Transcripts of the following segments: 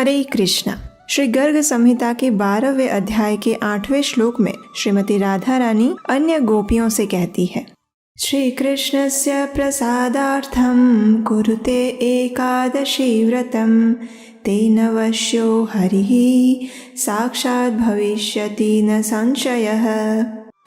हरे कृष्णा। श्री गर्ग संहिता के 12वें अध्याय के 8वें श्लोक में श्रीमती राधा रानी अन्य गोपियों से कहती है, श्री कृष्णस्य प्रसादार्थं कुरुते एकादशी व्रतं तेन वश्यो हरिः साक्षात् भविष्यति न संशयः।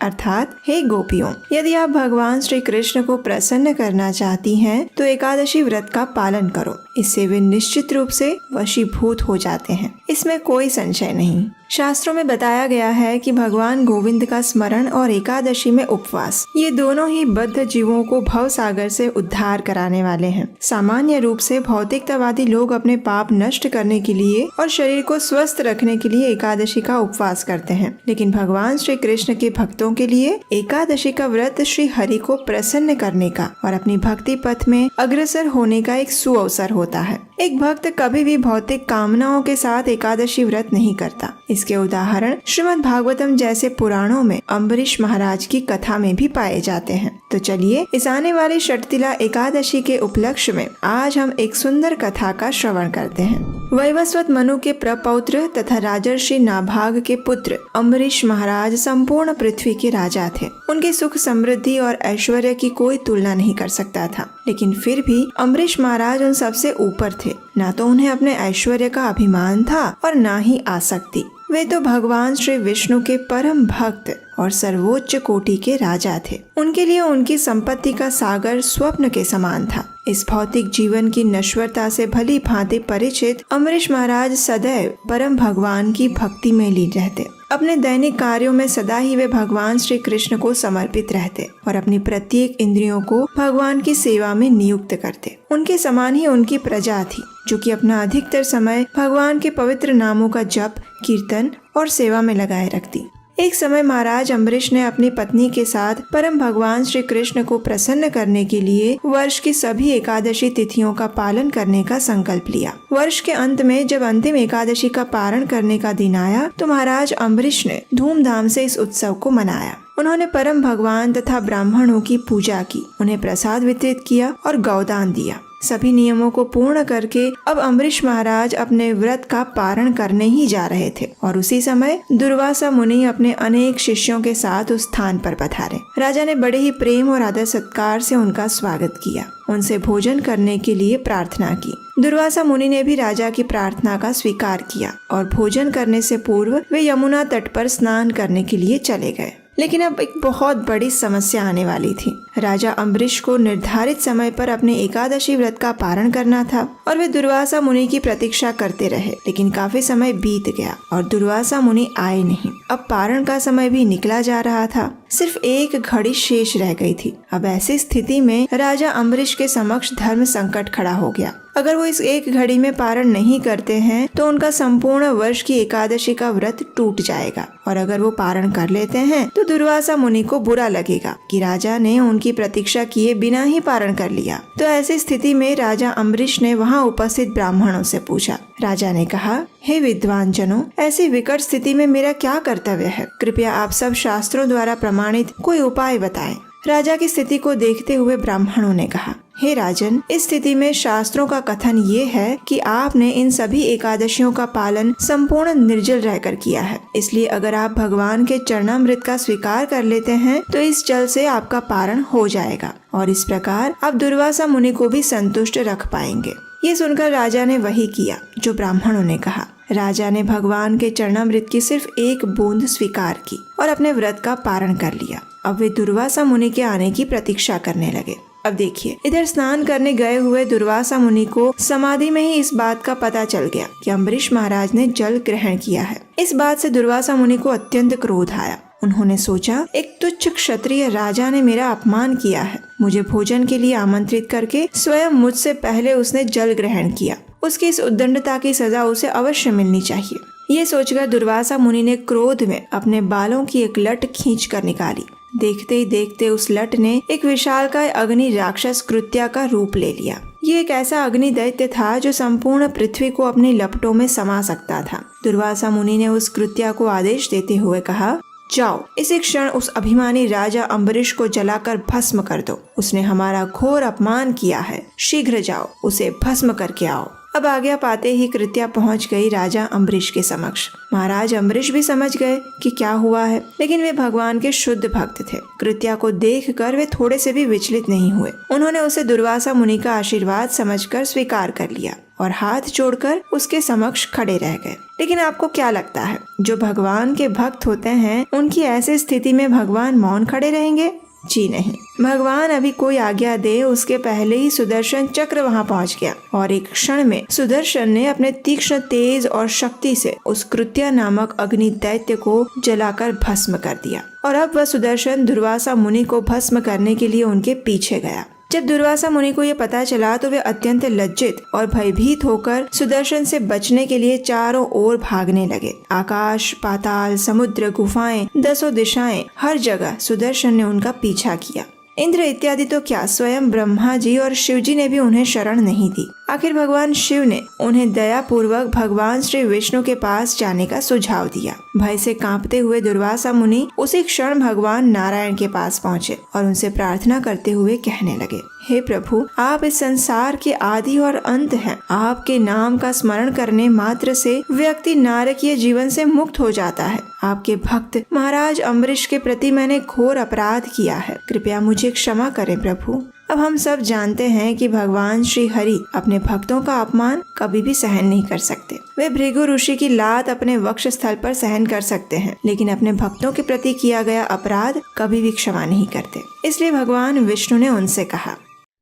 अर्थात हे गोपियों, यदि आप भगवान श्री कृष्ण को प्रसन्न करना चाहती हैं तो एकादशी व्रत का पालन करो। इससे वे निश्चित रूप से वशीभूत हो जाते हैं, इसमें कोई संशय नहीं। शास्त्रों में बताया गया है कि भगवान गोविंद का स्मरण और एकादशी में उपवास, ये दोनों ही बद्ध जीवों को भव सागर से उद्धार कराने वाले हैं। सामान्य रूप से भौतिकतावादी लोग अपने पाप नष्ट करने के लिए और शरीर को स्वस्थ रखने के लिए एकादशी का उपवास करते हैं, लेकिन भगवान श्री कृष्ण के भक्तों के लिए एकादशी का व्रत श्री हरि को प्रसन्न करने का और अपनी भक्ति पथ में अग्रसर होने का एक सुअवसर होता है। एक भक्त कभी भी भौतिक कामनाओं के साथ एकादशी व्रत नहीं करता। इसके उदाहरण श्रीमद् भागवतम जैसे पुराणों में अम्बरीश महाराज की कथा में भी पाए जाते हैं। तो चलिए इस आने वाली षटतिला एकादशी के उपलक्ष्य में आज हम एक सुंदर कथा का श्रवण करते हैं। वैवस्वत मनु के प्रपौत्र तथा राजर्षि नाभाग के पुत्र अम्बरीश महाराज संपूर्ण पृथ्वी के राजा थे। उनके सुख समृद्धि और ऐश्वर्य की कोई तुलना नहीं कर सकता था, लेकिन फिर भी अम्बरीश महाराज उन सबसे ऊपर थे। ना तो उन्हें अपने ऐश्वर्य का अभिमान था और ना ही आसक्ति। वे तो भगवान श्री विष्णु के परम भक्त और सर्वोच्च कोटि के राजा थे। उनके लिए उनकी संपत्ति का सागर स्वप्न के समान था। इस भौतिक जीवन की नश्वरता से भली भांति परिचित अम्बरीश महाराज सदैव परम भगवान की भक्ति में लीन रहते। अपने दैनिक कार्यों में सदा ही वे भगवान श्री कृष्ण को समर्पित रहते और अपनी प्रत्येक इंद्रियों को भगवान की सेवा में नियुक्त करते। उनके समान ही उनकी प्रजा थी, जो कि अपना अधिकतर समय भगवान के पवित्र नामों का जप, कीर्तन और सेवा में लगाए रखती। एक समय महाराज अम्बरीश ने अपनी पत्नी के साथ परम भगवान श्री कृष्ण को प्रसन्न करने के लिए वर्ष की सभी एकादशी तिथियों का पालन करने का संकल्प लिया। वर्ष के अंत में जब अंतिम एकादशी का पारण करने का दिन आया तो महाराज अम्बरीश ने धूमधाम से इस उत्सव को मनाया। उन्होंने परम भगवान तथा ब्राह्मणों की पूजा की, उन्हें प्रसाद वितरित किया और गौदान दिया। सभी नियमों को पूर्ण करके अब अम्बरीश महाराज अपने व्रत का पारण करने ही जा रहे थे और उसी समय दुर्वासा मुनि अपने अनेक शिष्यों के साथ उस स्थान पर पधारे। राजा ने बड़े ही प्रेम और आदर सत्कार से उनका स्वागत किया, उनसे भोजन करने के लिए प्रार्थना की। दुर्वासा मुनि ने भी राजा की प्रार्थना का स्वीकार किया और भोजन करने से पूर्व वे यमुना तट पर स्नान करने के लिए चले गए। लेकिन अब एक बहुत बड़ी समस्या आने वाली थी। राजा अम्बरीश को निर्धारित समय पर अपने एकादशी व्रत का पारण करना था और वे दुर्वासा मुनि की प्रतीक्षा करते रहे, लेकिन काफी समय बीत गया और दुर्वासा मुनि आए नहीं। अब पारण का समय भी निकला जा रहा था, सिर्फ एक घड़ी शेष रह गई थी। अब ऐसी स्थिति में राजा अम्बरीश के समक्ष धर्म संकट खड़ा हो गया। अगर वो इस एक घड़ी में पारण नहीं करते हैं तो उनका संपूर्ण वर्ष की एकादशी का व्रत टूट जाएगा, और अगर वो पारण कर लेते हैं तो दुर्वासा मुनि को बुरा लगेगा कि राजा ने उनकी प्रतीक्षा किए बिना ही पारण कर लिया। तो ऐसी स्थिति में राजा अम्बरीश ने वहाँ उपस्थित ब्राह्मणों से पूछा। राजा ने कहा, हे विद्वान जनों, ऐसी विकट स्थिति में मेरा क्या कर्तव्य है? कृपया आप सब शास्त्रों द्वारा प्रमाणित कोई उपाय बताएं। राजा की स्थिति को देखते हुए ब्राह्मणों ने कहा, हे राजन, इस स्थिति में शास्त्रों का कथन ये है कि आपने इन सभी एकादशियों का पालन संपूर्ण निर्जल रहकर किया है। इसलिए अगर आप भगवान के चरणामृत का स्वीकार कर लेते हैं तो इस जल से आपका पारण हो जाएगा और इस प्रकार आप दुर्वासा मुनि को भी संतुष्ट रख पाएंगे। ये सुनकर राजा ने वही किया जो ब्राह्मणों ने कहा। राजा ने भगवान के चरणामृत की सिर्फ एक बूंद स्वीकार की और अपने व्रत का पारण कर लिया। अब वे दुर्वासा मुनि के आने की प्रतीक्षा करने लगे। अब देखिए, इधर स्नान करने गए हुए दुर्वासा मुनि को समाधि में ही इस बात का पता चल गया कि अम्बरीश महाराज ने जल ग्रहण किया है। इस बात से दुर्वासा मुनि को अत्यंत क्रोध आया। उन्होंने सोचा, एक तुच्छ क्षत्रिय राजा ने मेरा अपमान किया है। मुझे भोजन के लिए आमंत्रित करके स्वयं मुझसे पहले उसने जल ग्रहण किया। उसकी इस उद्दंडता की सजा उसे अवश्य मिलनी चाहिए। ये सोचकर दुर्वासा मुनि ने क्रोध में अपने बालों की एक लट खींच कर निकाली। देखते ही देखते उस लट ने एक विशालकाय अग्नि राक्षस कृत्या का रूप ले लिया। ये एक ऐसा अग्नि दैत्य था जो संपूर्ण पृथ्वी को अपनी लपटों में समा सकता था। दुर्वासा मुनि ने उस कृत्या को आदेश देते हुए कहा, जाओ, इसी क्षण उस अभिमानी राजा अम्बरीश को जलाकर भस्म कर दो। उसने हमारा घोर अपमान किया है। शीघ्र जाओ, उसे भस्म करके आओ। अब आज्ञा पाते ही कृत्या पहुंच गई राजा अम्बरीश के समक्ष। महाराज अम्बरीश भी समझ गए कि क्या हुआ है, लेकिन वे भगवान के शुद्ध भक्त थे। कृत्या को देखकर वे थोड़े से भी विचलित नहीं हुए। उन्होंने उसे दुर्वासा मुनि का आशीर्वाद समझकर स्वीकार कर लिया और हाथ जोड़कर उसके समक्ष खड़े रह गए। लेकिन आपको क्या लगता है, जो भगवान के भक्त होते हैं उनकी ऐसी स्थिति में भगवान मौन खड़े रहेंगे? जी नहीं, भगवान अभी कोई आज्ञा दे उसके पहले ही सुदर्शन चक्र वहां पहुंच गया और एक क्षण में सुदर्शन ने अपने तीक्ष्ण तेज और शक्ति से उस कृत्या नामक अग्नि दैत्य को जलाकर भस्म कर दिया। और अब वह सुदर्शन दुर्वासा मुनि को भस्म करने के लिए उनके पीछे गया। जब दुर्वासा मुनि को यह पता चला तो वे अत्यंत लज्जित और भयभीत होकर सुदर्शन से बचने के लिए चारों ओर भागने लगे। आकाश, पाताल, समुद्र, गुफाएं, 10 दिशाएं, हर जगह सुदर्शन ने उनका पीछा किया। इंद्र इत्यादि तो क्या, स्वयं ब्रह्मा जी और शिव जी ने भी उन्हें शरण नहीं दी। आखिर भगवान शिव ने उन्हें दया पूर्वक भगवान श्री विष्णु के पास जाने का सुझाव दिया। भय से कांपते हुए दुर्वासा मुनि उसी क्षण भगवान नारायण के पास पहुँचे और उनसे प्रार्थना करते हुए कहने लगे, हे प्रभु, आप इस संसार के आदि और अंत हैं। आपके नाम का स्मरण करने मात्र से व्यक्ति नारकीय जीवन से मुक्त हो जाता है। आपके भक्त महाराज अम्बरीश के प्रति मैंने घोर अपराध किया है, कृपया मुझे क्षमा करें प्रभु। अब हम सब जानते हैं कि भगवान श्री हरि अपने भक्तों का अपमान कभी भी सहन नहीं कर सकते। वे भृगु ऋषि की लात अपने वक्ष स्थल पर सहन कर सकते हैं, लेकिन अपने भक्तों के प्रति किया गया अपराध कभी भी क्षमा नहीं करते। इसलिए भगवान विष्णु ने उनसे कहा,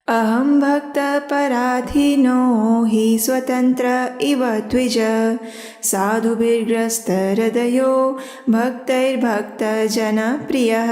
अहम भक्त पराधीनो हि स्वतंत्र इव द्विज साधुभिर्ग्रस्त हृदयो भक्तैर्भक्त जन प्रियः।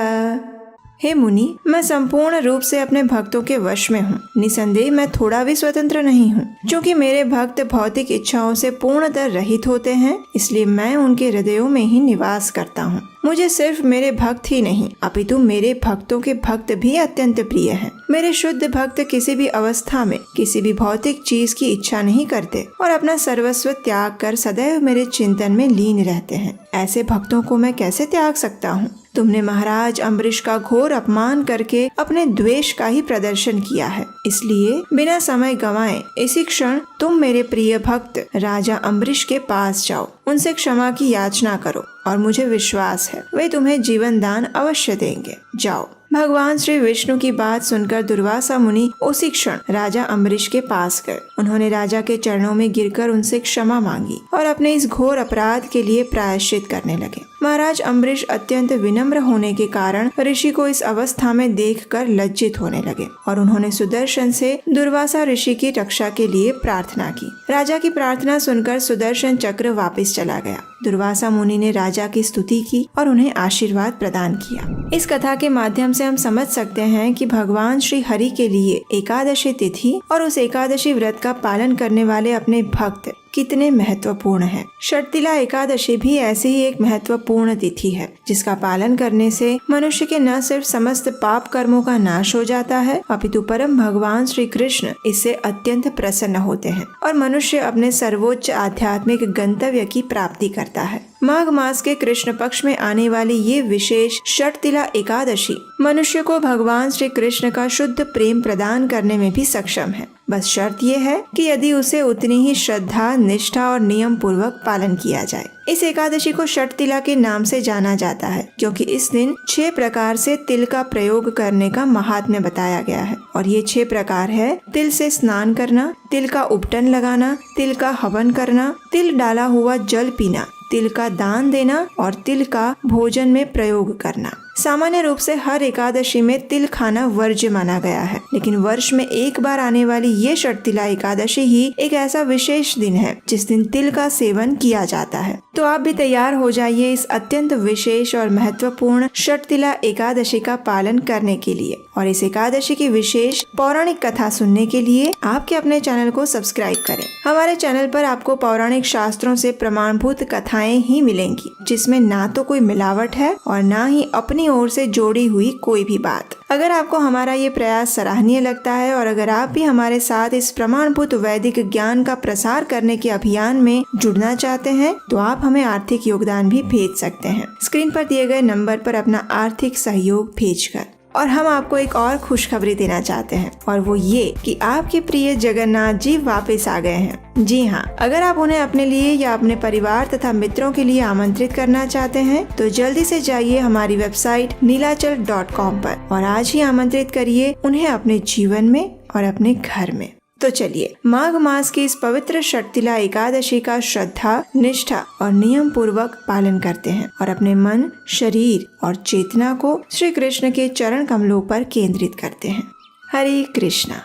हे मुनि, मैं संपूर्ण रूप से अपने भक्तों के वश में हूँ। निसंदेह मैं थोड़ा भी स्वतंत्र नहीं हूँ। क्योंकि मेरे भक्त भौतिक इच्छाओं से पूर्णतः रहित होते हैं, इसलिए मैं उनके हृदयों में ही निवास करता हूँ। मुझे सिर्फ मेरे भक्त ही नहीं अपितु मेरे भक्तों के भक्त भी अत्यंत प्रिय हैं। मेरे शुद्ध भक्त किसी भी अवस्था में किसी भी भौतिक चीज की इच्छा नहीं करते और अपना सर्वस्व त्याग कर सदैव मेरे चिंतन में लीन रहते हैं। ऐसे भक्तों को मैं कैसे त्याग सकता हूँ? तुमने महाराज अम्बरीश का घोर अपमान करके अपने द्वेष का ही प्रदर्शन किया है। इसलिए बिना समय गंवाए इसी क्षण तुम मेरे प्रिय भक्त राजा अम्बरीश के पास जाओ, उनसे क्षमा की याचना करो और मुझे विश्वास है वे तुम्हें जीवन दान अवश्य देंगे। जाओ। भगवान श्री विष्णु की बात सुनकर दुर्वासा मुनि उसी क्षण राजा अम्बरीश के पास गए। उन्होंने राजा के चरणों में गिरकर उनसे क्षमा मांगी और अपने इस घोर अपराध के लिए प्रायश्चित करने लगे। महाराज अम्बरीश अत्यंत विनम्र होने के कारण ऋषि को इस अवस्था में देखकर लज्जित होने लगे और उन्होंने सुदर्शन से दुर्वासा ऋषि की रक्षा के लिए प्रार्थना की। राजा की प्रार्थना सुनकर सुदर्शन चक्र वापस चला गया। दुर्वासा मुनि ने राजा की स्तुति की और उन्हें आशीर्वाद प्रदान किया। इस कथा के माध्यम से हम समझ सकते हैं कि भगवान श्री हरि के लिए एकादशी तिथि और उस एकादशी व्रत का पालन करने वाले अपने भक्त कितने महत्वपूर्ण हैं। शर्तिला एकादशी भी ऐसी ही एक महत्वपूर्ण तिथि है, जिसका पालन करने से मनुष्य के न सिर्फ समस्त पाप कर्मों का नाश हो जाता है, अपितु परम भगवान श्री कृष्ण इससे अत्यंत प्रसन्न होते हैं और मनुष्य अपने सर्वोच्च आध्यात्मिक गंतव्य की प्राप्ति करता है। माघ मास के कृष्ण पक्ष में आने वाली ये विशेष शर्तिला एकादशी मनुष्य को भगवान श्री कृष्ण का शुद्ध प्रेम प्रदान करने में भी सक्षम है। बस शर्त ये है कि यदि उसे उतनी ही श्रद्धा, निष्ठा और नियम पूर्वक पालन किया जाए। इस एकादशी को शर्तिला के नाम से जाना जाता है क्योंकि इस दिन 6 प्रकार से तिल का प्रयोग करने का महात्म्य बताया गया है और ये 6 प्रकार है: तिल से स्नान करना, तिल का उपटन लगाना, तिल का हवन करना, तिल डाला हुआ जल पीना, तिल का दान देना और तिल का भोजन में प्रयोग करना। सामान्य रूप से हर एकादशी में तिल खाना वर्ज्य माना गया है, लेकिन वर्ष में एक बार आने वाली ये शर्तिला एकादशी ही एक ऐसा विशेष दिन है जिस दिन तिल का सेवन किया जाता है। तो आप भी तैयार हो जाइए इस अत्यंत विशेष और महत्वपूर्ण शर्तिला एकादशी का पालन करने के लिए। और इस एकादशी की विशेष पौराणिक कथा सुनने के लिए आपके अपने चैनल को सब्सक्राइब करें। हमारे चैनल पर आपको पौराणिक शास्त्रों से प्रमाणभूत कथाएं ही मिलेंगी, जिसमें ना तो कोई मिलावट है और ना ही अपनी ओर से जोड़ी हुई कोई भी बात। अगर आपको हमारा ये प्रयास सराहनीय लगता है और अगर आप भी हमारे साथ इस प्रमाणभूत वैदिक ज्ञान का प्रसार करने के अभियान में जुड़ना चाहते हैं तो आप हमें आर्थिक योगदान भी भेज सकते हैं। स्क्रीन पर दिए गए नंबर पर अपना आर्थिक सहयोग भेजकर। और हम आपको एक और खुशखबरी देना चाहते हैं, और वो ये कि आपके प्रिय जगन्नाथ जी वापस आ गए हैं। जी हाँ, अगर आप उन्हें अपने लिए या अपने परिवार तथा मित्रों के लिए आमंत्रित करना चाहते हैं तो जल्दी से जाइए हमारी वेबसाइट neelachal.com पर और आज ही आमंत्रित करिए उन्हें अपने जीवन में और अपने घर में। तो चलिए माघ मास की इस पवित्र षटतिला एकादशी का श्रद्धा, निष्ठा और नियम पूर्वक पालन करते हैं और अपने मन, शरीर और चेतना को श्री कृष्ण के चरण कमलों पर केंद्रित करते हैं। हरे कृष्णा।